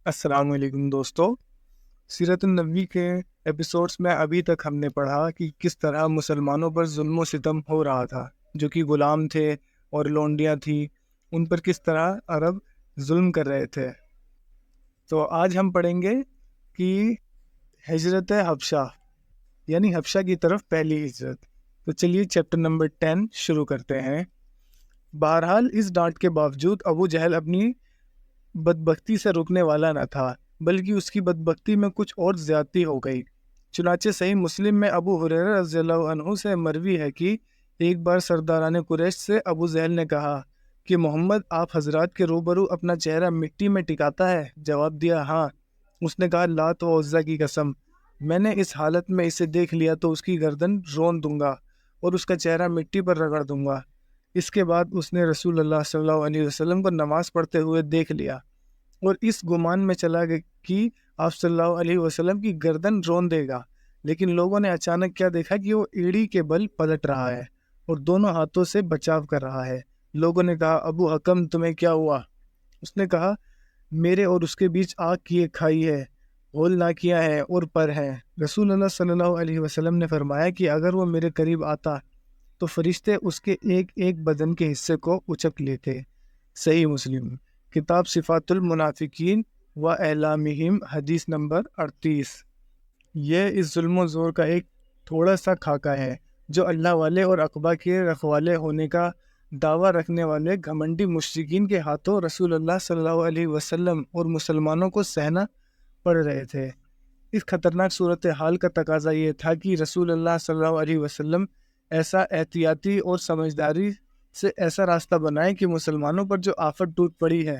السلام علیکم دوستو، سیرت النبی کے ایپیسوڈس میں ابھی تک ہم نے پڑھا کہ کس طرح مسلمانوں پر ظلم و ستم ہو رہا تھا، جو کہ غلام تھے اور لونڈیاں تھیں، ان پر کس طرح عرب ظلم کر رہے تھے۔ تو آج ہم پڑھیں گے کہ ہجرت حبشہ یعنی حبشہ کی طرف پہلی ہجرت۔ تو چلیے چیپٹر نمبر 10 شروع کرتے ہیں۔ بہرحال اس ڈانٹ کے باوجود ابو جہل اپنی بدبختی سے رکنے والا نہ تھا، بلکہ اس کی بدبختی میں کچھ اور زیادتی ہو گئی۔ چنانچہ صحیح مسلم میں ابو ہریرہ رضی اللہ عنہ سے مروی ہے کہ ایک بار سرداران قریش سے ابو جہل نے کہا کہ محمد آپ حضرات کے روبرو اپنا چہرہ مٹی میں ٹکاتا ہے؟ جواب دیا ہاں۔ اس نے کہا لات و عزیٰ کی قسم، میں نے اس حالت میں اسے دیکھ لیا تو اس کی گردن رون دوں گا اور اس کا چہرہ مٹی پر رگڑ دوں گا۔ اس کے بعد اس نے رسول اللہ صلی اللہ علیہ وسلم کو نماز پڑھتے ہوئے دیکھ لیا اور اس گمان میں چلا گیا کہ آپ صلی اللہ علیہ وسلم کی گردن رون دے گا، لیکن لوگوں نے اچانک کیا دیکھا کہ وہ ایڑی کے بل پلٹ رہا ہے اور دونوں ہاتھوں سے بچاؤ کر رہا ہے۔ لوگوں نے کہا ابو حکم تمہیں کیا ہوا؟ اس نے کہا میرے اور اس کے بیچ آگ کی ایک کھائی ہے، ہول ناکیاں ہیں اور پر ہیں۔ رسول اللہ صلی اللہ علیہ وسلم نے فرمایا کہ اگر وہ میرے قریب آتا تو فرشتے اس کے ایک ایک بدن کے حصے کو اچک لیتے۔ صحیح مسلم کتاب صفات المنافقین و اعلامہم حدیث نمبر 38۔ یہ اس ظلم و زور کا ایک تھوڑا سا خاکہ ہے جو اللہ والے اور عقبہ کے رکھوالے ہونے کا دعویٰ رکھنے والے گھمنڈی مشرکین کے ہاتھوں رسول اللہ صلی اللہ علیہ وسلم اور مسلمانوں کو سہنا پڑ رہے تھے۔ اس خطرناک صورتحال کا تقاضا یہ تھا کہ رسول اللہ صلی اللہ علیہ وسلم ایسا احتیاطی اور سمجھداری سے ایسا راستہ بنائے کہ مسلمانوں پر جو آفت ٹوٹ پڑی ہے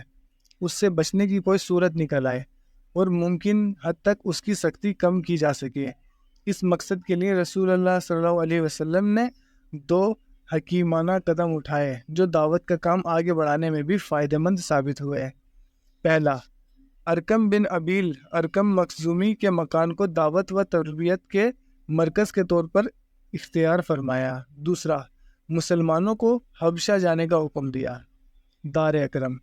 اس سے بچنے کی کوئی صورت نکل آئے اور ممکن حد تک اس کی سختی کم کی جا سکے۔ اس مقصد کے لیے رسول اللہ صلی اللہ علیہ وسلم نے دو حکیمانہ قدم اٹھائے جو دعوت کا کام آگے بڑھانے میں بھی فائدہ مند ثابت ہوئے۔ پہلا، ارکم بن ابیل ارکم مخزومی کے مکان کو دعوت و تربیت کے مرکز کے طور پر اختیار فرمایا۔ دوسرا، مسلمانوں کو حبشہ جانے کا حکم دیا۔ دار اکرم،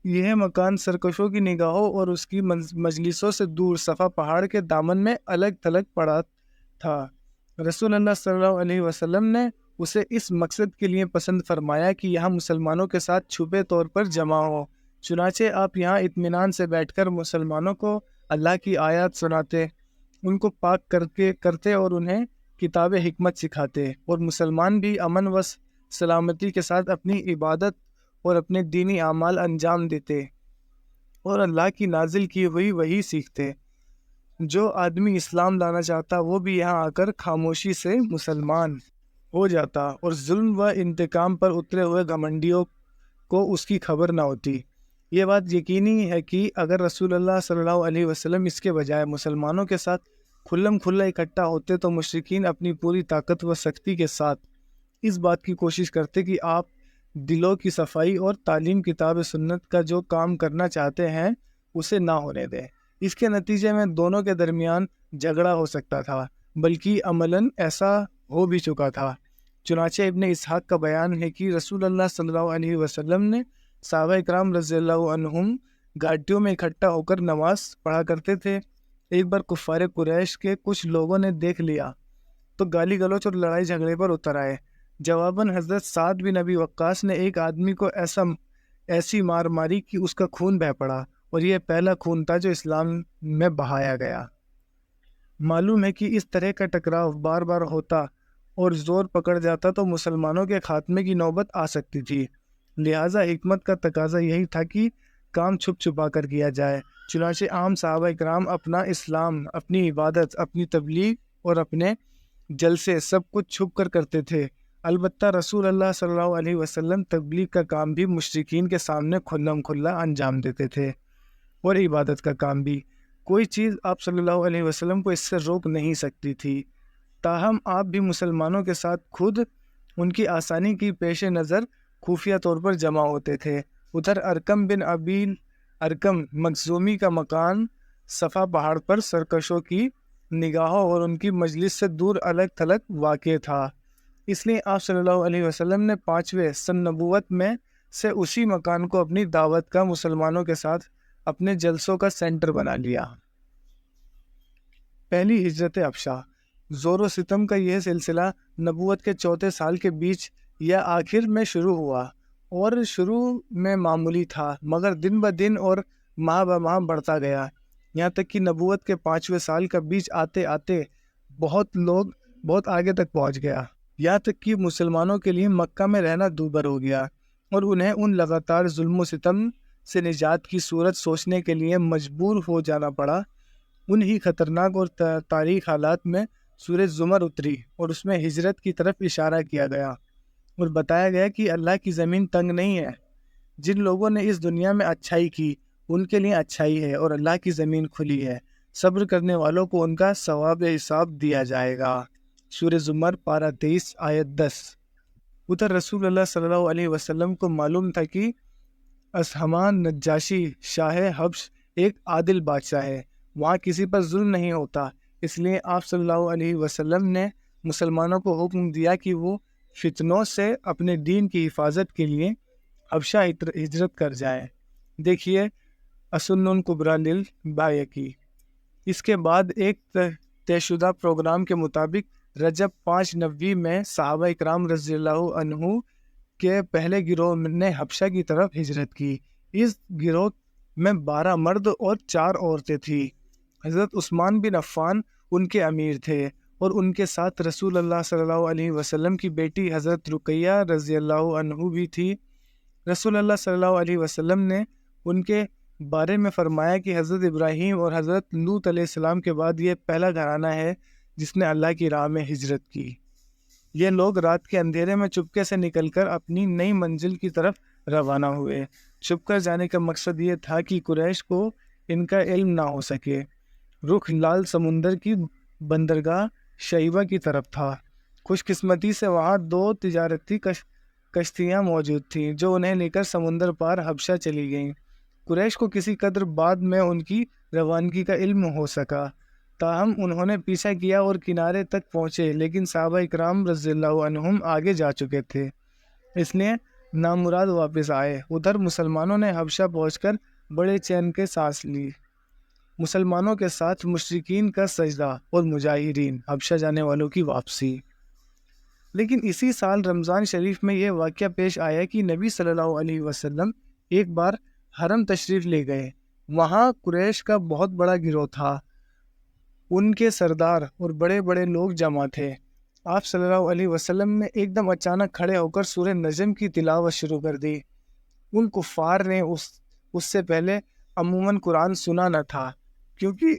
یہ مکان سرکشوں کی نگاہوں اور اس کی مجلسوں سے دور صفا پہاڑ کے دامن میں الگ تھلگ پڑا تھا۔ رسول اللہ صلی اللہ علیہ وسلم نے اسے اس مقصد کے لیے پسند فرمایا کہ یہاں مسلمانوں کے ساتھ چھپے طور پر جمع ہو۔ چنانچہ آپ یہاں اطمینان سے بیٹھ کر مسلمانوں کو اللہ کی آیات سناتے، ان کو پاک کرتے اور انہیں کتاب حکمت سکھاتے، اور مسلمان بھی امن و سلامتی کے ساتھ اپنی عبادت اور اپنے دینی اعمال انجام دیتے اور اللہ کی نازل کی ہوئی وحی سیکھتے۔ جو آدمی اسلام لانا چاہتا وہ بھی یہاں آ کر خاموشی سے مسلمان ہو جاتا اور ظلم و انتقام پر اترے ہوئے گھمنڈیوں کو اس کی خبر نہ ہوتی۔ یہ بات یقینی ہے کہ اگر رسول اللہ صلی اللہ علیہ وسلم اس کے بجائے مسلمانوں کے ساتھ کھلم کھلا اکٹھا ہوتے تو مشرکین اپنی پوری طاقت و سختی کے ساتھ اس بات کی کوشش کرتے کہ آپ دلوں کی صفائی اور تعلیم کتاب سنت کا جو کام کرنا چاہتے ہیں اسے نہ ہونے دیں۔ اس کے نتیجے میں دونوں کے درمیان جھگڑا ہو سکتا تھا، بلکہ عملاً ایسا ہو بھی چکا تھا۔ چنانچہ ابن اسحاق کا بیان ہے کہ رسول اللہ صلی اللہ علیہ وسلم نے صحابہ اکرام رضی اللہ عنہم گھاٹیوں میں اکٹھا ہو کر نماز پڑھا کرتے تھے۔ ایک بار کفار قریش کے کچھ لوگوں نے دیکھ لیا تو گالی گلوچ اور لڑائی جھگڑے پر اتر آئے۔ جواباً حضرت سعد بن ابی وقاص نے ایک آدمی کو ایسی مار ماری کہ اس کا خون بہہ پڑا، اور یہ پہلا خون تھا جو اسلام میں بہایا گیا۔ معلوم ہے کہ اس طرح کا ٹکراؤ بار بار ہوتا اور زور پکڑ جاتا تو مسلمانوں کے خاتمے کی نوبت آ سکتی تھی، لہٰذا حکمت کا تقاضا یہی تھا کہ کام چھپ چھپا کر کیا جائے۔ چنانچہ عام صحابہ اکرام اپنا اسلام، اپنی عبادت، اپنی تبلیغ اور اپنے جلسے سب کچھ چھپ کر کرتے تھے۔ البتہ رسول اللہ صلی اللہ علیہ وسلم تبلیغ کا کام بھی مشرکین کے سامنے کھلم کھلا انجام دیتے تھے، اور عبادت کا کام بھی۔ کوئی چیز آپ صلی اللہ علیہ وسلم کو اس سے روک نہیں سکتی تھی۔ تاہم آپ بھی مسلمانوں کے ساتھ خود ان کی آسانی کی پیش نظر خفیہ طور پر جمع ہوتے تھے۔ ادھر ارکم بن ابیل ارکم مخزومی کا مکان صفا پہاڑ پر سرکشوں کی نگاہوں اور ان کی مجلس سے دور الگ تھلگ واقع تھا۔ اس لیے آپ صلی اللہ علیہ وسلم نے 5ویں سن نبوت میں سے اسی مکان کو اپنی دعوت کا مسلمانوں کے ساتھ اپنے جلسوں کا سینٹر بنا لیا۔ پہلی ہجرت حبشہ۔ زور و ستم کا یہ سلسلہ نبوت کے چوتھے سال کے بیچ یا آخر میں شروع ہوا، اور شروع میں معمولی تھا مگر دن بدن اور ماہ بماہ بڑھتا گیا، یہاں تک کہ نبوت کے 5ویں سال کا بیچ آتے آتے بہت آگے تک پہنچ گیا، یہاں تک کہ مسلمانوں کے لیے مکہ میں رہنا دوبھر ہو گیا، اور انہیں ان لگاتار ظلم و ستم سے نجات کی صورت سوچنے کے لیے مجبور ہو جانا پڑا۔ انہی خطرناک اور تاریخ حالات میں سورہ زمر اتری، اور اس میں ہجرت کی طرف اشارہ کیا گیا اور بتایا گیا کہ اللہ کی زمین تنگ نہیں ہے، جن لوگوں نے اس دنیا میں اچھائی کی ان کے لیے اچھائی ہے، اور اللہ کی زمین کھلی ہے، صبر کرنے والوں کو ان کا ثواب حساب دیا جائے گا۔ سورہ زمر پارہ 23 آیت 10۔ ادھر رسول اللہ صلی اللہ علیہ وسلم کو معلوم تھا کہ اسہمان نجاشی شاہ حبش ایک عادل بادشاہ ہے، وہاں کسی پر ظلم نہیں ہوتا، اس لیے آپ صلی اللہ علیہ وسلم نے مسلمانوں کو حکم دیا کہ وہ فتنوں سے اپنے دین کی حفاظت کے لیے حبشہ ہجرت کر جائیں۔ دیکھیے السنن کبریٰ للبیہقی۔ اس کے بعد ایک طے شدہ پروگرام کے مطابق رجب 5 نوی میں صحابہ اکرام رضی اللہ عنہ کے پہلے گروہ نے حبشہ کی طرف ہجرت کی۔ اس گروہ میں 12 مرد اور 4 عورتیں تھیں۔ حضرت عثمان بن عفان ان کے امیر تھے، اور ان کے ساتھ رسول اللہ صلی اللہ علیہ وسلم کی بیٹی حضرت رقیہ رضی اللہ عنہ بھی تھی۔ رسول اللہ صلی اللہ علیہ وسلم نے ان کے بارے میں فرمایا کہ حضرت ابراہیم اور حضرت لوط علیہ السلام کے بعد یہ پہلا گھرانہ ہے جس نے اللہ کی راہ میں ہجرت کی۔ یہ لوگ رات کے اندھیرے میں چپکے سے نکل کر اپنی نئی منزل کی طرف روانہ ہوئے۔ چھپ کر جانے کا مقصد یہ تھا کہ قریش کو ان کا علم نہ ہو سکے۔ رخ لال سمندر کی بندرگاہ شیبہ کی طرف تھا۔ خوش قسمتی سے وہاں 2 تجارتی کشتیاں موجود تھیں جو انہیں لے کر سمندر پار حبشہ چلی گئیں۔ قریش کو کسی قدر بعد میں ان کی روانگی کا علم ہو سکا، تاہم انہوں نے پیچھا کیا اور کنارے تک پہنچے، لیکن صحابہ اکرام رضی اللہ عنہم آگے جا چکے تھے، اس لیے نامراد واپس آئے۔ ادھر مسلمانوں نے حبشہ پہنچ کر بڑے چین کے سانس لی۔ مسلمانوں کے ساتھ مشرکین کا سجدہ اور مجاہرین، حبشہ جانے والوں کی واپسی۔ لیکن اسی سال رمضان شریف میں یہ واقعہ پیش آیا کہ نبی صلی اللہ علیہ وسلم ایک بار حرم تشریف لے گئے۔ وہاں قریش کا بہت بڑا گروہ تھا، ان کے سردار اور بڑے بڑے لوگ جمع تھے۔ آپ صلی اللہ علیہ وسلم نے ایک دم اچانک کھڑے ہو کر سورہ نجم کی تلاوت شروع کر دی۔ ان کفار نے اس سے پہلے عموماً قرآن سنا نہ تھا، کیونکہ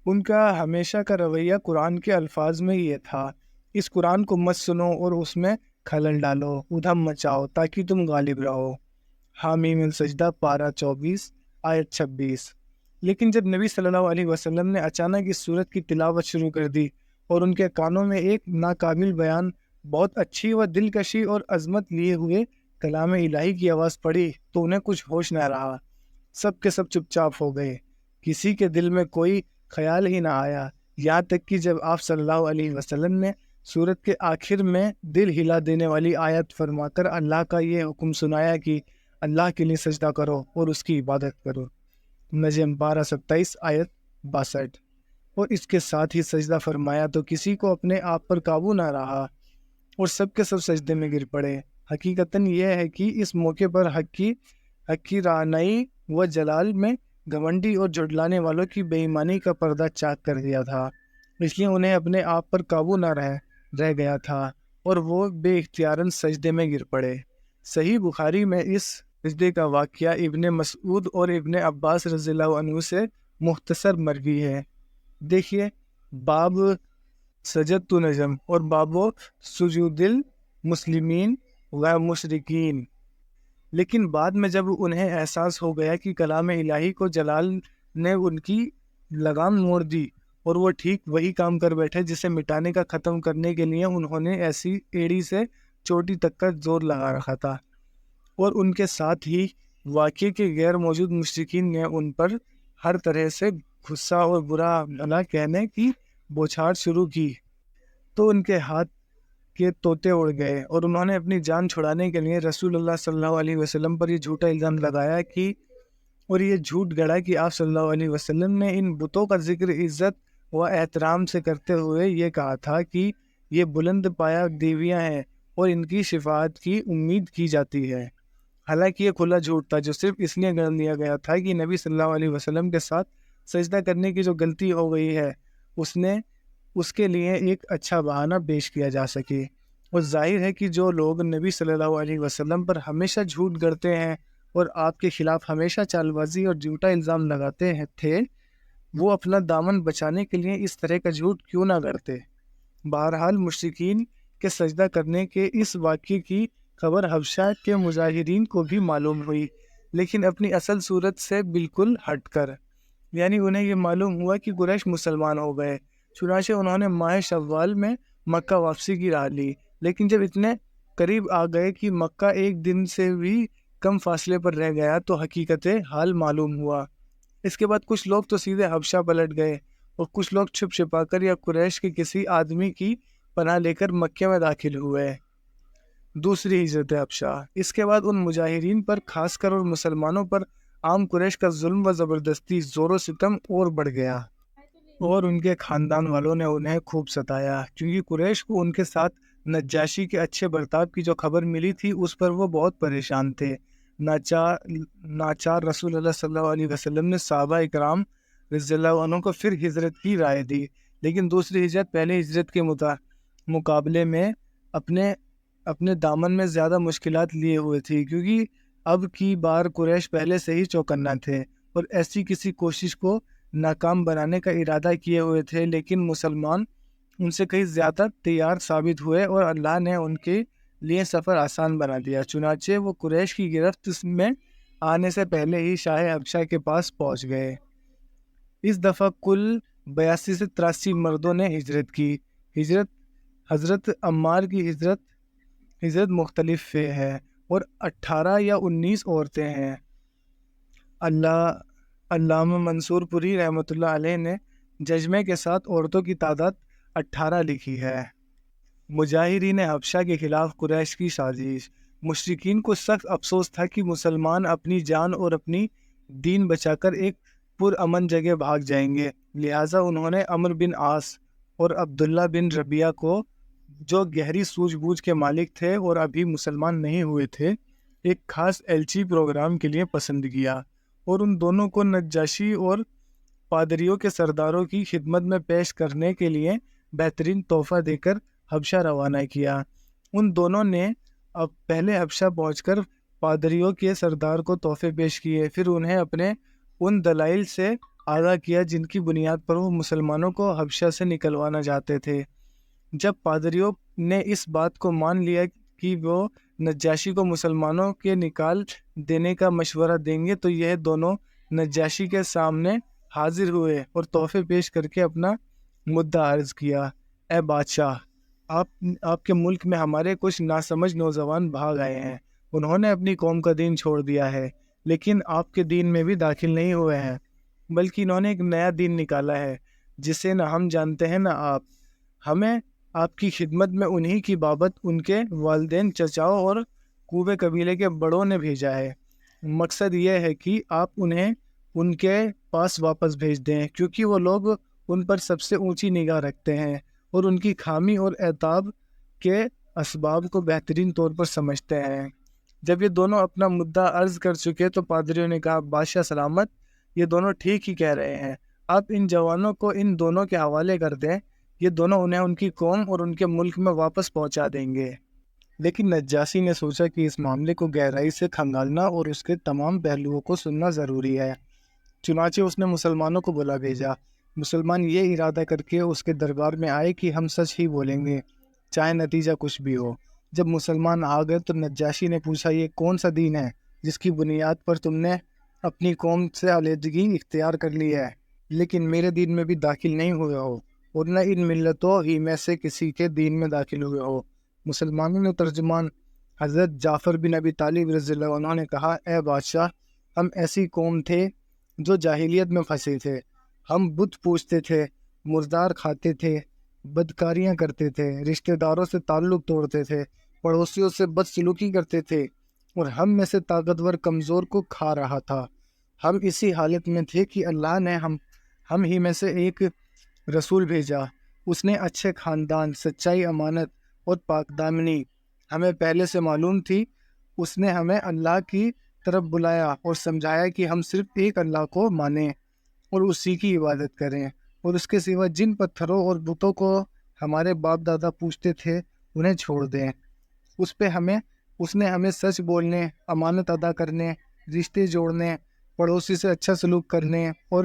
ان کا ہمیشہ کا رویہ قرآن کے الفاظ میں یہ تھا، اس قرآن کو مت سنو اور اس میں خلل ڈالو، ادھم مچاؤ تاکہ تم غالب رہو۔ حامیم السجدہ پارہ 24 آیت 26۔ لیکن جب نبی صلی اللہ علیہ وسلم نے اچانک اس سورت کی تلاوت شروع کر دی اور ان کے کانوں میں ایک ناقابل بیان بہت اچھی و دلکشی اور عظمت لیے ہوئے کلام الہی کی آواز پڑی تو انہیں کچھ ہوش نہ رہا، سب کے سب چپ چاپ ہو گئے، کسی کے دل میں کوئی خیال ہی نہ آیا، یہاں تک کہ جب آپ صلی اللہ علیہ وسلم نے سورت کے آخر میں دل ہلا دینے والی آیت فرما کر اللہ کا یہ حکم سنایا کہ اللہ کے لیے سجدہ کرو اور اس کی عبادت کرو، نجم پارہ 27 آیت 62، اور اس کے ساتھ ہی سجدہ فرمایا تو کسی کو اپنے آپ پر قابو نہ رہا اور سب کے سب سجدے میں گر پڑے۔ حقیقتاً یہ ہے کہ اس موقع پر حق کی رعنائی و جلال میں گھمنڈی اور جھٹلانے والوں کی بے ایمانی کا پردہ چاک کر دیا تھا، اس لیے انہیں اپنے آپ پر قابو نہ رہ گیا تھا اور وہ بے اختیاراً سجدے میں گر پڑے۔ صحیح بخاری میں اس سجدے کا واقعہ ابن مسعود اور ابن عباس رضی اللہ عنہ سے مختصر مروی ہے۔ دیکھیے باب سجدت نجم اور باب سجود المسلمین و مشرکین۔ لیکن بعد میں جب انہیں احساس ہو گیا کہ کلام الہی کو جلال نے ان کی لگام موڑ دی اور وہ ٹھیک وہی کام کر بیٹھے جسے مٹانے کا ختم کرنے کے لیے انہوں نے ایسی ایڑی سے چوٹی تک کا زور لگا رکھا تھا، اور ان کے ساتھ ہی واقعے کے غیر موجود مشرکین نے ان پر ہر طرح سے غصہ اور برا بھلا کہنے کی بوچھاڑ شروع کی، تو ان کے ہاتھ کے طوطے اڑ گئے اور انہوں نے اپنی جان چھڑانے کے لیے رسول اللہ صلی اللہ علیہ وسلم پر یہ جھوٹا الزام لگایا کہ اور یہ جھوٹ گڑا کہ آپ صلی اللہ علیہ وسلم نے ان بتوں کا ذکر عزت و احترام سے کرتے ہوئے یہ کہا تھا کہ یہ بلند پایہ دیویاں ہیں اور ان کی شفاعت کی امید کی جاتی ہے۔ حالانکہ یہ کھلا جھوٹ تھا جو صرف اس لیے گڑھ لیا گیا تھا کہ نبی صلی اللہ علیہ وسلم کے ساتھ سجدہ کرنے کی جو غلطی ہو گئی ہے اس کے لیے ایک اچھا بہانہ پیش کیا جا سکے۔ اور ظاہر ہے کہ جو لوگ نبی صلی اللہ علیہ وسلم پر ہمیشہ جھوٹ گڑھتے ہیں اور آپ کے خلاف ہمیشہ چال بازی اور جھوٹا الزام لگاتے تھے، وہ اپنا دامن بچانے کے لیے اس طرح کا جھوٹ کیوں نہ گڑھتے۔ بہرحال مشرکین کے سجدہ کرنے کے اس واقعے کی خبر حبشہ کے مظاہرین کو بھی معلوم ہوئی، لیکن اپنی اصل صورت سے بالکل ہٹ کر، یعنی انہیں یہ معلوم ہوا کہ قریش مسلمان ہو گئے۔ چنانچہ انہوں نے ماہ شوال میں مکہ واپسی کی راہ لی، لیکن جب اتنے قریب آ گئے کہ مکہ ایک دن سے بھی کم فاصلے پر رہ گیا تو حقیقت حال معلوم ہوا۔ اس کے بعد کچھ لوگ تو سیدھے حبشہ پلٹ گئے اور کچھ لوگ چھپ چھپا کر یا قریش کے کسی آدمی کی پناہ لے کر مکہ میں داخل ہوئے۔ دوسری ہجرت حبشہ۔ اس کے بعد ان مجاہرین پر خاص کر اور مسلمانوں پر عام قریش کا ظلم و زبردستی، زور و ستم اور بڑھ گیا، اور ان کے خاندان والوں نے انہیں خوب ستایا، کیونکہ قریش کو ان کے ساتھ نجاشی کے اچھے برتاؤ کی جو خبر ملی تھی اس پر وہ بہت پریشان تھے۔ ناچار رسول اللہ صلی اللہ علیہ وسلم نے صحابہ اکرام رضی اللہ عنہ کو پھر ہجرت کی رائے دی، لیکن دوسری ہجرت پہلے ہجرت کے مقابلے میں اپنے دامن میں زیادہ مشکلات لیے ہوئے تھی، کیونکہ اب کی بار قریش پہلے سے ہی چوکنا تھے اور ایسی کسی کوشش کو ناکام بنانے کا ارادہ کیے ہوئے تھے، لیکن مسلمان ان سے کہیں زیادہ تیار ثابت ہوئے اور اللہ نے ان کے لیے سفر آسان بنا دیا۔ چنانچہ وہ قریش کی گرفت میں آنے سے پہلے ہی شاہ حبشہ کے پاس پہنچ گئے۔ اس دفعہ کل 82 سے 83 مردوں نے ہجرت کی۔ حضرت عمار کی ہجرت مختلف ہے اور 18 یا 19 عورتیں ہیں۔ علامہ منصور پوری رحمۃ اللہ علیہ نے ججمے کے ساتھ عورتوں کی تعداد 18 لکھی ہے۔ مجاہرین حبشہ کے خلاف قریش کی سازش۔ مشرکین کو سخت افسوس تھا کہ مسلمان اپنی جان اور اپنی دین بچا کر ایک پرامن جگہ بھاگ جائیں گے، لہٰذا انہوں نے عمرو بن عاص اور عبداللہ بن ربیعہ کو، جو گہری سوجھ بوجھ کے مالک تھے اور ابھی مسلمان نہیں ہوئے تھے، ایک خاص ایلچی پروگرام کے لیے پسند کیا اور ان دونوں کو نجاشی اور پادریوں کے سرداروں کی خدمت میں پیش کرنے کے لیے بہترین تحفہ دے کر حبشہ روانہ کیا۔ ان دونوں نے اب پہلے حبشہ پہنچ کر پادریوں کے سردار کو تحفے پیش کیے، پھر انہیں اپنے ان دلائل سے آگاہ کیا جن کی بنیاد پر وہ مسلمانوں کو حبشہ سے نکلوانا چاہتے تھے۔ جب پادریوں نے اس بات کو مان لیا کہ وہ نجاشی کو مسلمانوں کے نکال دینے کا مشورہ دیں گے، تو یہ دونوں نجاشی کے سامنے حاضر ہوئے اور تحفے پیش کر کے اپنا مدعا عرض کیا۔ اے بادشاہ، آپ کے ملک میں ہمارے کچھ ناسمجھ نوجوان بھاگ آئے ہیں، انہوں نے اپنی قوم کا دین چھوڑ دیا ہے، لیکن آپ کے دین میں بھی داخل نہیں ہوئے ہیں، بلکہ انہوں نے ایک نیا دین نکالا ہے جسے نہ ہم جانتے ہیں نہ آپ۔ ہمیں آپ کی خدمت میں انہی کی بابت ان کے والدین، چچاؤں اور کوبے قبیلے کے بڑوں نے بھیجا ہے۔ مقصد یہ ہے کہ آپ انہیں ان کے پاس واپس بھیج دیں، کیونکہ وہ لوگ ان پر سب سے اونچی نگاہ رکھتے ہیں اور ان کی خامی اور عتاب کے اسباب کو بہترین طور پر سمجھتے ہیں۔ جب یہ دونوں اپنا مدعا عرض کر چکے تو پادریوں نے کہا، بادشاہ سلامت، یہ دونوں ٹھیک ہی کہہ رہے ہیں، آپ ان جوانوں کو ان دونوں کے حوالے کر دیں، یہ دونوں انہیں ان کی قوم اور ان کے ملک میں واپس پہنچا دیں گے۔ لیکن نجاشی نے سوچا کہ اس معاملے کو گہرائی سے کھنگالنا اور اس کے تمام پہلوؤں کو سننا ضروری ہے، چنانچہ اس نے مسلمانوں کو بلا بھیجا۔ مسلمان یہ ارادہ کر کے اس کے دربار میں آئے کہ ہم سچ ہی بولیں گے، چاہے نتیجہ کچھ بھی ہو۔ جب مسلمان آ گئے تو نجاشی نے پوچھا، یہ کون سا دین ہے جس کی بنیاد پر تم نے اپنی قوم سے علیحدگی اختیار کر لی ہے، لیکن میرے دین میں بھی داخل نہیں ہوئے ہو اور نہ ان ملتوں ہی میں سے کسی کے دین میں داخل ہوئے ہو؟ مسلمانوں نے ترجمان حضرت جعفر بن ابی طالب رضی اللہ عنہ نے کہا، اے بادشاہ، ہم ایسی قوم تھے جو جاہلیت میں پھنسے تھے، ہم بت پوجتے تھے، مردار کھاتے تھے، بدکاریاں کرتے تھے، رشتہ داروں سے تعلق توڑتے تھے، پڑوسیوں سے بدسلوکی کرتے تھے، اور ہم میں سے طاقتور کمزور کو کھا رہا تھا۔ ہم اسی حالت میں تھے کہ اللہ نے ہم ہی میں سے ایک رسول بھیجا۔ اس نے اچھے خاندان، سچائی، امانت اور پاک دامنی ہمیں پہلے سے معلوم تھی۔ اس نے ہمیں اللہ کی طرف بلایا اور سمجھایا کہ ہم صرف ایک اللہ کو مانیں اور اسی کی عبادت کریں، اور اس کے سوا جن پتھروں اور بتوں کو ہمارے باپ دادا پوجتے تھے انہیں چھوڑ دیں۔ اس نے ہمیں سچ بولنے، امانت ادا کرنے، رشتے جوڑنے، پڑوسی سے اچھا سلوک کرنے اور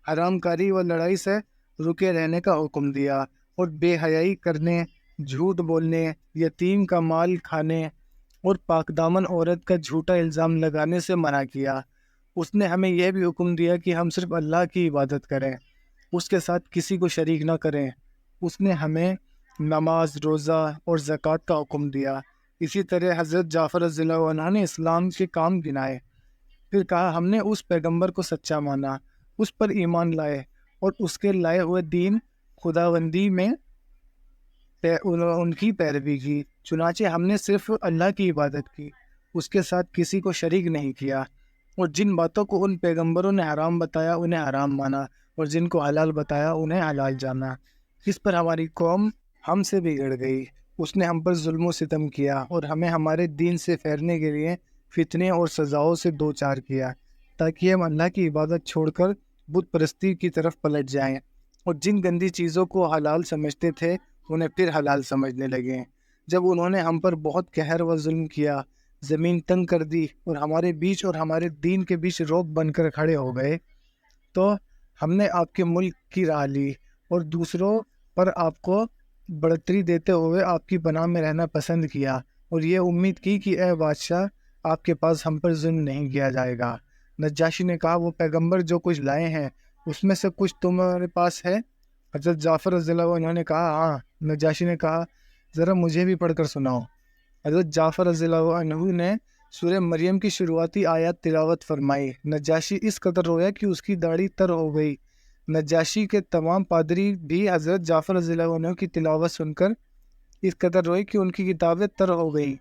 حرام کاری و لڑائی سے رکے رہنے کا حکم دیا، اور بے حیائی کرنے، جھوٹ بولنے، یتیم کا مال کھانے اور پاک دامن عورت کا جھوٹا الزام لگانے سے منع کیا۔ اس نے ہمیں یہ بھی حکم دیا کہ ہم صرف اللہ کی عبادت کریں، اس کے ساتھ کسی کو شریک نہ کریں۔ اس نے ہمیں نماز، روزہ اور زکوٰۃ کا حکم دیا۔ اسی طرح حضرت جعفر رضی اللہ عنہ نے اسلام کے کام گنائے، پھر کہا ہم نے اس پیغمبر کو سچا مانا، اس پر ایمان لائے اور اس کے لائے ہوئے دین خداوندی میں ان کی پیروی کی۔ چنانچہ ہم نے صرف اللہ کی عبادت کی، اس کے ساتھ کسی کو شریک نہیں کیا، اور جن باتوں کو ان پیغمبروں نے حرام بتایا انہیں حرام مانا، اور جن کو حلال بتایا انہیں حلال جانا۔ اس پر ہماری قوم ہم سے بگڑ گئی۔ اس نے ہم پر ظلم و ستم کیا اور ہمیں ہمارے دین سے پھیرنے کے لیے فتنے اور سزاؤں سے دوچار کیا، تاکہ ہم اللہ کی عبادت چھوڑ کر بت پرستی کی طرف پلٹ جائیں، اور جن گندی چیزوں کو حلال سمجھتے تھے انہیں پھر حلال سمجھنے لگے۔ جب انہوں نے ہم پر بہت قہر و ظلم کیا، زمین تنگ کر دی اور ہمارے بیچ اور ہمارے دین کے بیچ روک بن کر کھڑے ہو گئے، تو ہم نے آپ کے ملک کی راہ لی اور دوسروں پر آپ کو بڑھتری دیتے ہوئے آپ کی پناہ میں رہنا پسند کیا، اور یہ امید کی کہ اے بادشاہ آپ کے پاس ہم پر ظلم نہیں کیا جائے گا۔ نجاشی نے کہا وہ پیغمبر جو کچھ لائے ہیں اس میں سے کچھ تمہارے پاس ہے؟ حضرت جعفر رضی اللہ عنہ نے کہا ہاں۔ نجاشی نے کہا ذرا مجھے بھی پڑھ کر سناؤ۔ حضرت جعفر رضی اللہ عنہ نے سورہ مریم کی شروعاتی آیات تلاوت فرمائی۔ نجاشی اس قدر رویا کہ اس کی داڑھی تر ہو گئی۔ نجاشی کے تمام پادری بھی حضرت جعفر رضی اللہ عنہ کی تلاوت سن کر اس قدر روئے کہ ان کی کتابیں تر ہو گئی۔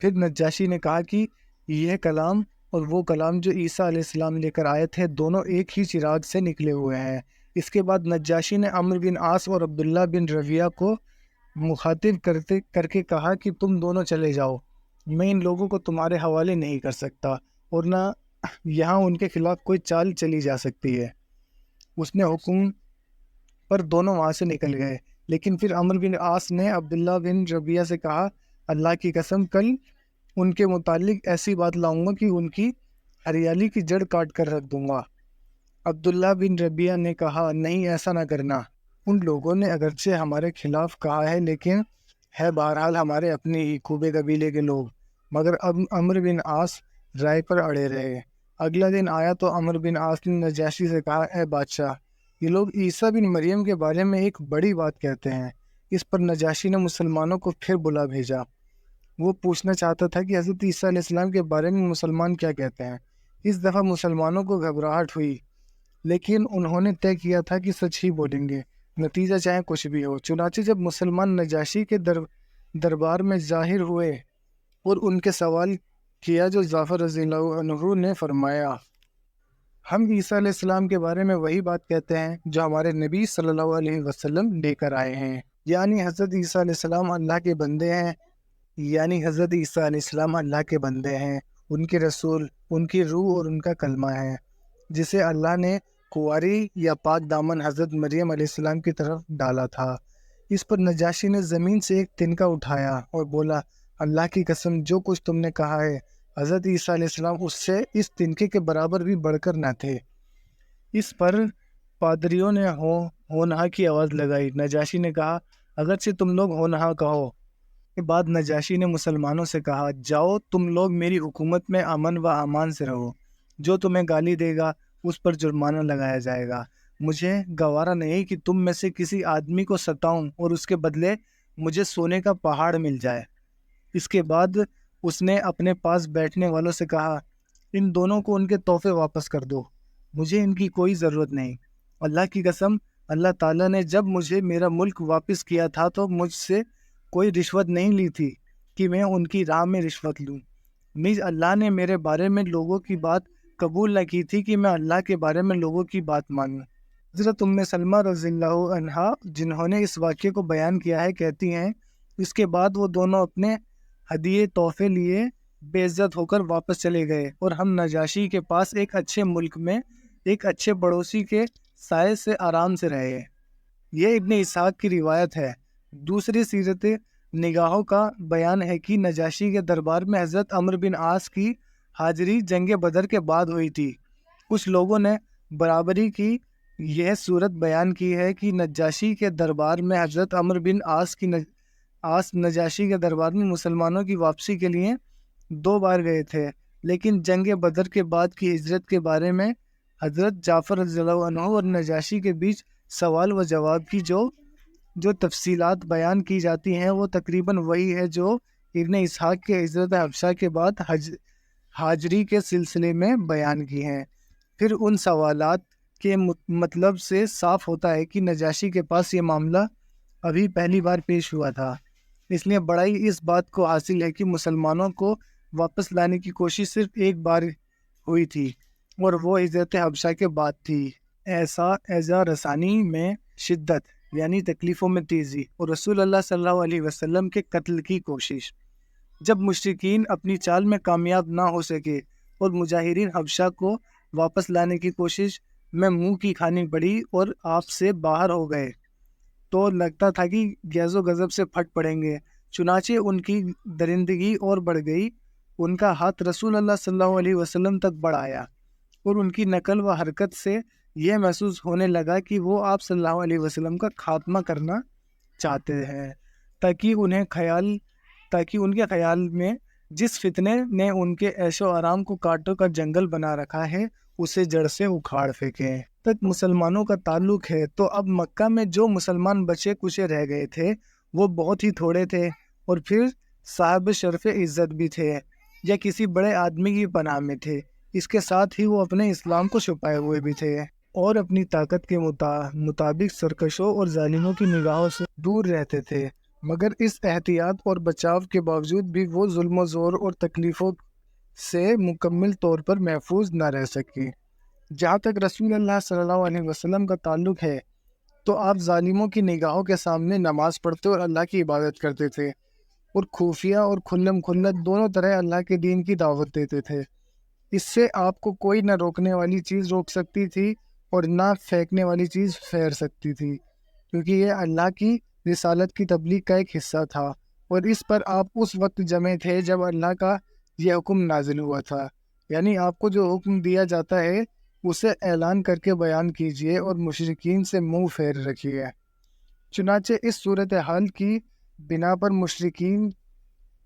پھر نجاشی نے کہا کہ یہ کلام اور وہ کلام جو عیسیٰ علیہ السلام لے کر آئے تھے دونوں ایک ہی چراغ سے نکلے ہوئے ہیں۔ اس کے بعد نجاشی نے عمرو بن عاص اور عبداللہ بن رویہ کو مخاطب کر کے کہا کہ تم دونوں چلے جاؤ، میں ان لوگوں کو تمہارے حوالے نہیں کر سکتا، اور نہ یہاں ان کے خلاف کوئی چال چلی جا سکتی ہے۔ اس نے حکم پر دونوں وہاں سے نکل گئے، لیکن پھر عمرو بن عاص نے عبداللہ بن ربیہ سے کہا اللہ کی قسم کل ان کے متعلق ایسی بات لاؤں گا کہ ان کی ہریالی کی جڑ کاٹ کر رکھ دوں گا۔ عبداللہ بن ربیہ نے کہا نہیں ایسا نہ کرنا، ان لوگوں نے اگرچہ ہمارے خلاف کہا ہے لیکن ہے بہرحال ہمارے اپنے ہی خوبے قبیلے کے لوگ۔ مگر اب عمرو بن عاص رائے پر اڑے رہے۔ اگلا دن آیا تو عمرو بن عاص نے نجاشی سے کہا اے بادشاہ، یہ لوگ عیسیٰ بن مریم کے بارے میں ایک بڑی بات کہتے ہیں۔ اس پر نجاشی نے مسلمانوں کو پھر بلا بھیجا۔ وہ پوچھنا چاہتا تھا کہ حضرت عیسیٰ علیہ السلام کے بارے میں مسلمان کیا کہتے ہیں۔ اس دفعہ مسلمانوں کو گھبراہٹ ہوئی، لیکن انہوں نے طے کیا تھا کہ سچ ہی بولیں گے، نتیجہ چاہے کچھ بھی ہو۔ چنانچہ جب مسلمان نجاشی کے دربار میں ظاہر ہوئے اور ان کے سوال کیا جو جعفر رضی اللہ عنہ نے فرمایا ہم عیسیٰ علیہ السلام کے بارے میں وہی بات کہتے ہیں جو ہمارے نبی صلی اللہ علیہ وسلم لے کر آئے ہیں، یعنی حضرت عیسیٰ علیہ السلام اللہ کے بندے ہیں، ان کے رسول، ان کی روح اور ان کا کلمہ ہے، جسے اللہ نے کنواری یا پاک دامن حضرت مریم علیہ السلام کی طرف ڈالا تھا۔ اس پر نجاشی نے زمین سے ایک تنکا اٹھایا اور بولا اللہ کی قسم جو کچھ تم نے کہا ہے حضرت عیسیٰ علیہ السلام اس تنکے کے برابر بھی بڑھ کر نہ تھے۔ اس پر پادریوں نے ہونہا کی آواز لگائی۔ نجاشی نے کہا اگرچہ تم لوگ ہونہا کہو۔ کے بعد نجاشی نے مسلمانوں سے کہا جاؤ تم لوگ میری حکومت میں امن و امان سے رہو، جو تمہیں گالی دے گا اس پر جرمانہ لگایا جائے گا۔ مجھے گوارا نہیں کہ تم میں سے کسی آدمی کو ستاؤں اور اس کے بدلے مجھے سونے کا پہاڑ مل جائے۔ اس کے بعد اس نے اپنے پاس بیٹھنے والوں سے کہا ان دونوں کو ان کے تحفے واپس کر دو، مجھے ان کی کوئی ضرورت نہیں۔ اللہ کی قسم اللہ تعالیٰ نے جب مجھے میرا ملک واپس کیا تھا تو مجھ سے کوئی رشوت نہیں لی تھی کہ میں ان کی راہ میں رشوت لوں۔ نیز اللہ نے میرے بارے میں لوگوں کی بات قبول نہ کی تھی کہ میں اللہ کے بارے میں لوگوں کی بات مانوں۔ حضرت سلمہ رضی اللہ عنہا جنہوں نے اس واقعے کو بیان کیا ہے کہتی ہیں اس کے بعد وہ دونوں اپنے ہدیے تحفے لیے بے عزت ہو کر واپس چلے گئے اور ہم نجاشی کے پاس ایک اچھے ملک میں ایک اچھے پڑوسی کے سائے سے آرام سے رہے۔ یہ ابن اسحاق کی روایت ہے۔ دوسری سیرت نگاہوں کا بیان ہے کہ نجاشی کے دربار میں حضرت عمرو بن عاص کی حاضری جنگ بدر کے بعد ہوئی تھی۔ کچھ لوگوں نے برابری کی یہ صورت بیان کی ہے کہ نجاشی کے دربار میں حضرت عمرو بن عاص نجاشی کے دربار میں مسلمانوں کی واپسی کے لیے 2 بار گئے تھے، لیکن جنگ بدر کے بعد کی ہجرت کے بارے میں حضرت جعفر رضی اللہ عنہ اور نجاشی کے بیچ سوال و جواب کی جو تفصیلات بیان کی جاتی ہیں وہ تقریباً وہی ہے جو ابن اسحاق کے ہجرت حبشہ کے بعد حاضری کے سلسلے میں بیان کی ہیں۔ پھر ان سوالات کے مطلب سے صاف ہوتا ہے کہ نجاشی کے پاس یہ معاملہ ابھی پہلی بار پیش ہوا تھا، اس لیے بڑائی اس بات کو حاصل ہے کہ مسلمانوں کو واپس لانے کی کوشش صرف ایک بار ہوئی تھی اور وہ ہجرت حبشہ کے بعد تھی۔ ایسا اعزا رسانی میں شدت یعنی تکلیفوں میں تیزی اور رسول اللہ صلی اللہ علیہ وسلم کے قتل کی کوشش۔ جب مشرکین اپنی چال میں کامیاب نہ ہو سکے اور مجاہرین حبشہ کو واپس لانے کی کوشش میں منہ کی کھانی پڑی اور آپ سے باہر ہو گئے تو لگتا تھا کہ غیظ و غضب سے پھٹ پڑیں گے، چنانچہ ان کی درندگی اور بڑھ گئی۔ ان کا ہاتھ رسول اللہ صلی اللہ علیہ وسلم تک بڑھ آیا اور ان کی نقل و حرکت سے یہ محسوس ہونے لگا کہ وہ آپ صلی اللہ علیہ وسلم کا خاتمہ کرنا چاہتے ہیں، تاکہ ان کے خیال میں جس فتنے نے ان کے عیش و آرام کو کانٹوں کا جنگل بنا رکھا ہے اسے جڑ سے اکھاڑ پھینکیں۔ تک مسلمانوں کا تعلق ہے تو اب مکہ میں جو مسلمان بچے کچے رہ گئے تھے وہ بہت ہی تھوڑے تھے اور پھر صاحب شرف عزت بھی تھے یا کسی بڑے آدمی کی پناہ میں تھے، اس کے ساتھ ہی وہ اپنے اسلام کو چھپائے ہوئے بھی تھے اور اپنی طاقت کے مطابق سرکشوں اور ظالموں کی نگاہوں سے دور رہتے تھے، مگر اس احتیاط اور بچاؤ کے باوجود بھی وہ ظلم و زور اور تکلیفوں سے مکمل طور پر محفوظ نہ رہ سکی۔ جہاں تک رسول اللہ صلی اللہ علیہ وسلم کا تعلق ہے تو آپ ظالموں کی نگاہوں کے سامنے نماز پڑھتے اور اللہ کی عبادت کرتے تھے اور خفیہ اور کھلم کھلا دونوں طرح اللہ کے دین کی دعوت دیتے تھے۔ اس سے آپ کو کوئی نہ روکنے والی چیز روک سکتی تھی اور نہ پھینکنے والی چیز پھیر سکتی تھی، کیونکہ یہ اللہ کی رسالت کی تبلیغ کا ایک حصہ تھا اور اس پر آپ اس وقت جمع تھے جب اللہ کا یہ حکم نازل ہوا تھا، یعنی آپ کو جو حکم دیا جاتا ہے اسے اعلان کر کے بیان کیجیے اور مشرکین سے منہ پھیر رکھیے۔ چنانچہ اس صورتحال کی بنا پر مشرکین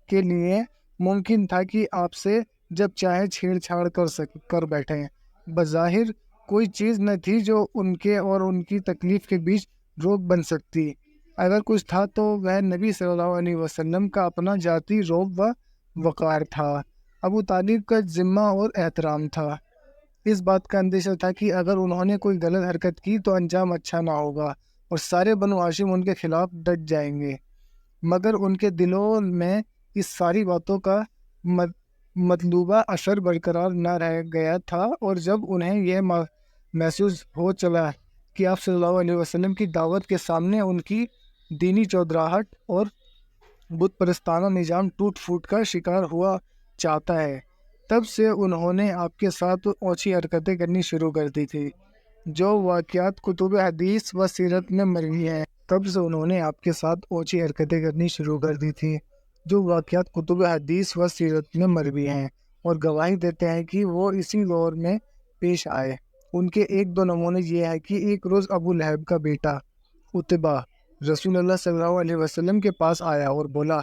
کے لیے ممکن تھا کہ آپ سے جب چاہے چھیڑ چھاڑ کر بیٹھیں۔ بظاہر کوئی چیز نہ تھی جو ان کے اور ان کی تکلیف کے بیچ روک بن سکتی، اگر کچھ تھا تو وہ نبی صلی اللہ علیہ وسلم کا اپنا ذاتی رعب و وقار تھا، ابو طالب کا ذمہ اور احترام تھا۔ اس بات کا اندیشہ تھا کہ اگر انہوں نے کوئی غلط حرکت کی تو انجام اچھا نہ ہوگا اور سارے بنو ہاشم ان کے خلاف ڈٹ جائیں گے، مگر ان کے دلوں میں اس ساری باتوں کا مطلوبہ اثر برقرار نہ رہ گیا تھا، اور جب انہیں یہ محسوس ہو چلا کہ آپ صلی اللہ علیہ وسلم کی دعوت کے سامنے ان کی دینی چودراہٹ اور بت پرستانہ نظام ٹوٹ پھوٹ کا شکار ہوا چاہتا ہے، تب سے انہوں نے آپ کے ساتھ اونچی حرکتیں کرنی شروع کر دی تھی جو واقعات کتب حدیث و سیرت میں مروی ہیں۔ اور گواہی دیتے ہیں کہ وہ اسی دور میں پیش آئے۔ ان کے 1-2 نمونے یہ ہے کہ ایک روز ابو لہب کا بیٹا عتبہ رسول اللہ صلی اللہ علیہ وسلم کے پاس آیا اور بولا،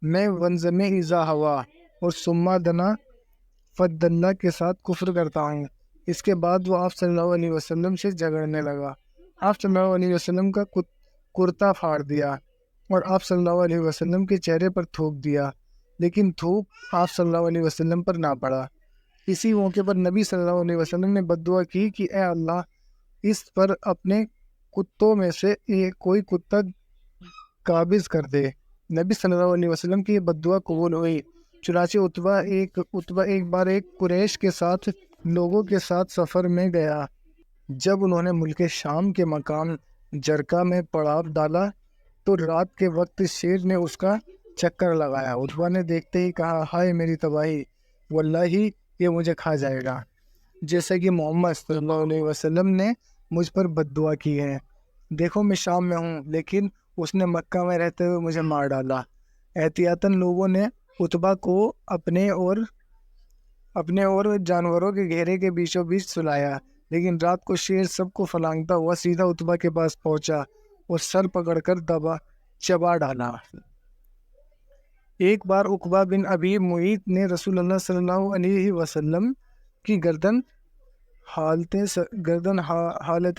میں ونزم اذا ہوا اور ثم دنا فدلہ کے ساتھ کفر کرتا ہوں۔ اس کے بعد وہ آپ صلی اللہ علیہ وسلم سے جھگڑنے لگا۔ آپ صلی اللہ علیہ وسلم کا کرتا پھاڑ دیا اور آپ صلی اللہ علیہ وسلم کے چہرے پر تھوک دیا، لیکن تھوک آپ صلی اللہ علیہ وسلم پر نہ پڑا۔ اسی موقع پر نبی صلی اللہ علیہ وسلم نے بد دعا کی کہ اے اللہ، اس پر اپنے کتوں میں سے کوئی کتا قابض کر دے۔ نبی صلی اللہ علیہ وسلم کی یہ بد دعا قبول ہوئی، چنانچہ عتبہ ایک بار ایک قریش کے ساتھ لوگوں کے ساتھ سفر میں گیا۔ جب انہوں نے ملک شام کے مقام جرکا میں پڑاؤ ڈالا تو رات کے وقت شیر نے اس کا چکر لگایا۔ عتبہ نے دیکھتے ہی کہا، ہائے میری تباہی، واللہ یہ مجھے کھا جائے گا، جیسا کہ محمد صلی اللہ علیہ وسلم نے مجھ پر بد دعا کی ہے۔ دیکھو میں شام میں ہوں، لیکن اس نے مکہ میں رہتے ہوئے مجھے مار ڈالا۔ احتیاطاً لوگوں نے عتبہ کو اپنے اور جانوروں کے گھیرے کے بیچوں بیچ سلایا، لیکن رات کو شیر سب کو پھلانگتا ہوا سیدھا عتبہ کے پاس پہنچا اور سر پکڑ کر چبا ڈالا۔ ایک بار عقبہ بن ابی معیط نے رسول اللہ صلی اللہ علیہ وسلم کی گردن حالت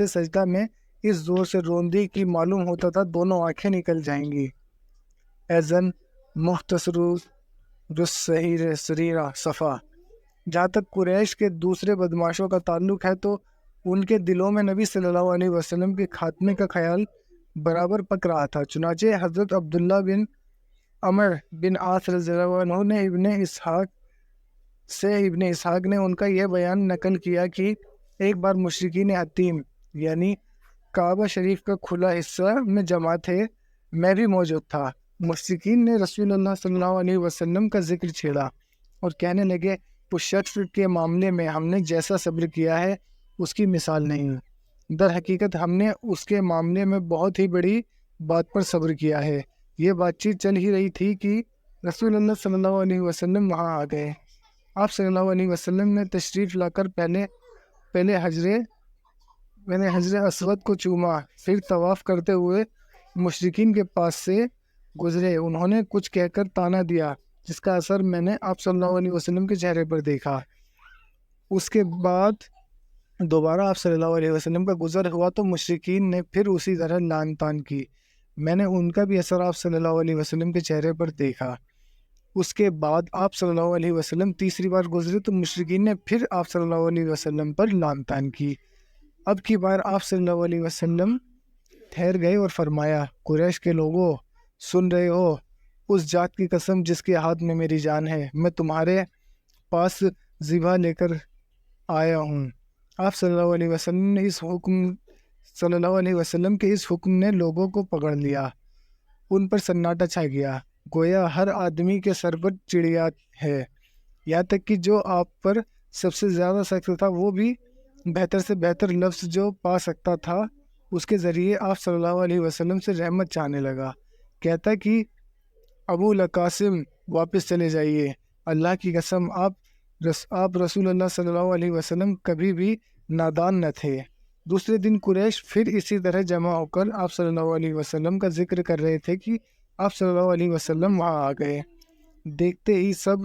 سجدہ میں اس زور سے روندی کہ معلوم ہوتا تھا دونوں آنکھیں نکل جائیں گی۔ ایزن مختصر سریرہ صفا۔ جہاں تک قریش کے دوسرے بدماشوں کا تعلق ہے تو ان کے دلوں میں نبی صلی اللہ علیہ وسلم کے خاتمے کا خیال برابر پک رہا تھا۔ چنانچہ حضرت عبداللہ بن عمر بن عاص رضی اللہ عنہ نے ابن اسحاق نے ان کا یہ بیان نقل کیا کہ ایک بار مشرکین حتیم یعنی کعبہ شریف کا کھلا حصہ میں جمع تھے، میں بھی موجود تھا۔ مشرکین نے رسول اللہ صلی اللہ علیہ وسلم کا ذکر چھیڑا اور کہنے لگے، اس شخص کے معاملے میں ہم نے جیسا صبر کیا ہے اس کی مثال نہیں۔ در حقیقت ہم نے اس کے معاملے میں بہت ہی بڑی بات پر صبر کیا ہے۔ یہ بات چیت چل ہی رہی تھی کہ رسول اللہ صلی اللہ علیہ وسلم وہاں آ گئے۔ آپ صلی اللہ علیہ وسلم نے تشریف لا کر پہلے حجر اسود کو چوما، پھر طواف کرتے ہوئے مشرکین کے پاس سے گزرے۔ انہوں نے کچھ کہہ کر طعنہ دیا، جس کا اثر میں نے آپ صلی اللہ علیہ وسلم کے چہرے پر دیکھا۔ اس کے بعد دوبارہ آپ صلی اللہ علیہ وسلم کا گزر ہوا تو مشرکین نے پھر اسی طرح لعن طعن کی، میں نے ان کا بھی اثر آپ صلی اللہ علیہ وسلم کے چہرے پر دیکھا۔ اس کے بعد آپ صلی اللہ علیہ وسلم تیسری بار گزرے تو مشرکین نے پھر آپ صلی اللہ علیہ وسلم پر لعن طعن کی۔ اب کی بار آپ صلی اللہ علیہ وسلم ٹھہر گئے اور فرمایا، قریش کے لوگوں، سن رہے ہو؟ اس ذات کی قسم جس کے ہاتھ میں میری جان ہے، میں تمہارے پاس ذبح لے کر آیا ہوں۔ آپ صلی اللہ علیہ وسلم کے اس حکم نے لوگوں کو پکڑ لیا، ان پر سناٹا چھا گیا، گویا ہر آدمی کے سر پر چڑیا ہے۔ یہاں تک کہ جو آپ پر سب سے زیادہ سخت تھا وہ بھی بہتر سے بہتر لفظ جو پا سکتا تھا اس کے ذریعے آپ صلی اللہ علیہ وسلم سے رحمت چاہنے لگا، کہتا کہ ابو القاسم واپس چلے جائیے، اللہ کی قسم آپ رسول اللہ صلی اللہ علیہ وسلم کبھی بھی نادان نہ تھے۔ دوسرے دن قریش پھر اسی طرح جمع ہو کر آپ صلی اللہ علیہ وسلم کا ذکر کر رہے تھے کہ آپ صلی اللہ علیہ وسلم وہاں آ گئے۔ دیکھتے ہی سب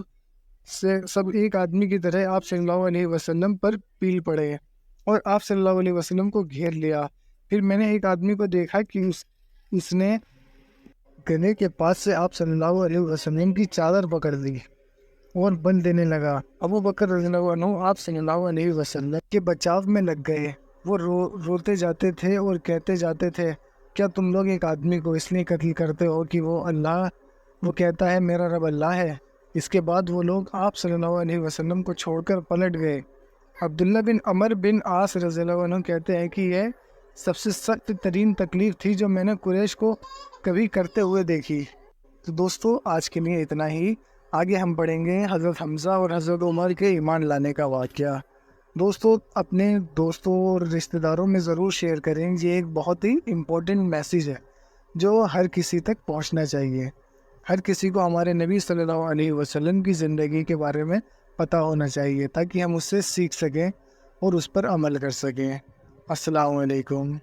ایک آدمی کی طرح آپ صلی اللہ علیہ وسلم پر پیل پڑے اور آپ صلی اللہ علیہ وسلم کو گھیر لیا۔ پھر میں نے ایک آدمی کو دیکھا کہ اس نے گلے کے پاس سے آپ صلی اللہ علیہ وسلم کی چادر پکڑ لی اور بند دینے لگا۔ ابو بکر رضی اللہ عنہ آپ صلی اللہ علیہ وسلم کے بچاؤ میں لگ گئے۔ وہ روتے جاتے تھے اور کہتے جاتے تھے، کیا تم لوگ ایک آدمی کو اس لیے قتل کرتے ہو کہ وہ کہتا ہے میرا رب اللہ ہے؟ اس کے بعد وہ لوگ آپ صلی اللہ علیہ وسلم کو چھوڑ کر پلٹ گئے۔ عبداللہ بن عمر بن عاص رضی اللہ عنہ کہتے ہیں کہ یہ سب سے سخت ترین تکلیف تھی جو میں نے قریش کو کبھی کرتے ہوئے دیکھی۔ تو دوستو آج کے لیے اتنا ہی، آگے ہم پڑھیں گے حضرت حمزہ اور حضرت عمر کے ایمان لانے کا واقعہ۔ دوستو اپنے دوستوں اور رشتہ داروں میں ضرور شیئر کریں، یہ ایک بہت ہی امپورٹنٹ میسیج ہے جو ہر کسی تک پہنچنا چاہیے۔ ہر کسی کو ہمارے نبی صلی اللہ علیہ وسلم کی زندگی کے بارے میں پتہ ہونا چاہیے تاکہ ہم اس سے سیکھ سکیں اور اس پر عمل کر سکیں۔ السلام علیکم۔